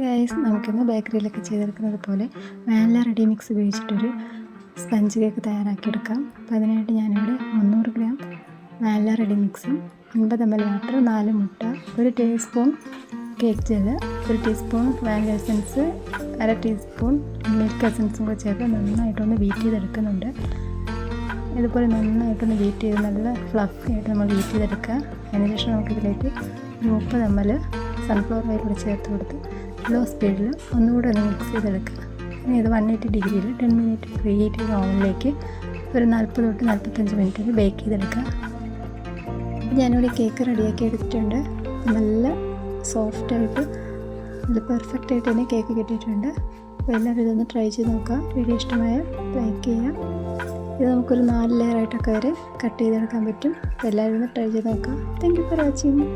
Guys, നമുക്കിന്ന് ബേക്കറിയിലൊക്കെ ചെയ്തെടുക്കുന്നത് പോലെ വാനില റെഡി മിക്സ് ഉപയോഗിച്ചിട്ടൊരു സ്പഞ്ച് കേക്ക് തയ്യാറാക്കിയെടുക്കാം. അപ്പോൾ അതിനായിട്ട് ഞാനിവിടെ 300 ഗ്രാം വാനില റെഡി മിക്സും 50 ml വാട്ടർ, 4 മുട്ട, 1 teaspoon cake gel, 1 teaspoon vanilla essence, 1/2 teaspoon milk എസൻസും കൂടെ ചേർത്ത് നന്നായിട്ടൊന്ന് ബീറ്റ് ചെയ്തെടുക്കുന്നുണ്ട്. ഇതുപോലെ നന്നായിട്ടൊന്ന് ബീറ്റ് ചെയ്ത് നല്ല ഫ്ലഫി ആയിട്ട് നമ്മൾ ബീറ്റ് ചെയ്തെടുക്കുക. അതിനുശേഷം നമുക്കിതിലേക്ക് 30 ml സൺഫ്ലവർ ഓയിൽ കൂടി ചേർത്ത് കൊടുത്ത് ലോ സ്പീഡിൽ ഒന്നുകൂടെ ഒന്ന് മിക്സ് ചെയ്തെടുക്കുക. ഇനി ഇത് 180 ഡിഗ്രിയിൽ 10 മിനിറ്റ് പ്രീ ഹീറ്റ് ചെയ്ത ഓവനിലേക്ക് ഒരു 40 തൊട്ട് 45 മിനിറ്റ് ബേക്ക് ചെയ്തെടുക്കുക. അപ്പോൾ ഞാനിവിടെ കേക്ക് റെഡിയാക്കി എടുത്തിട്ടുണ്ട്. നല്ല സോഫ്റ്റായിട്ട് നല്ല പെർഫെക്റ്റായിട്ട് തന്നെ കേക്ക് കിട്ടിയിട്ടുണ്ട്. അപ്പോൾ എല്ലാവരും ഇതൊന്ന് ട്രൈ ചെയ്ത് നോക്കാം. വീഡിയോ ഇഷ്ടമായ ലൈക്ക് ചെയ്യാം. ഇത് നമുക്കൊരു 4 ലെയറായിട്ടൊക്കെ വരെ കട്ട് ചെയ്തെടുക്കാൻ പറ്റും. അപ്പോൾ എല്ലാവരും ഒന്ന് ട്രൈ ചെയ്ത് നോക്കാം. Thank you for watching.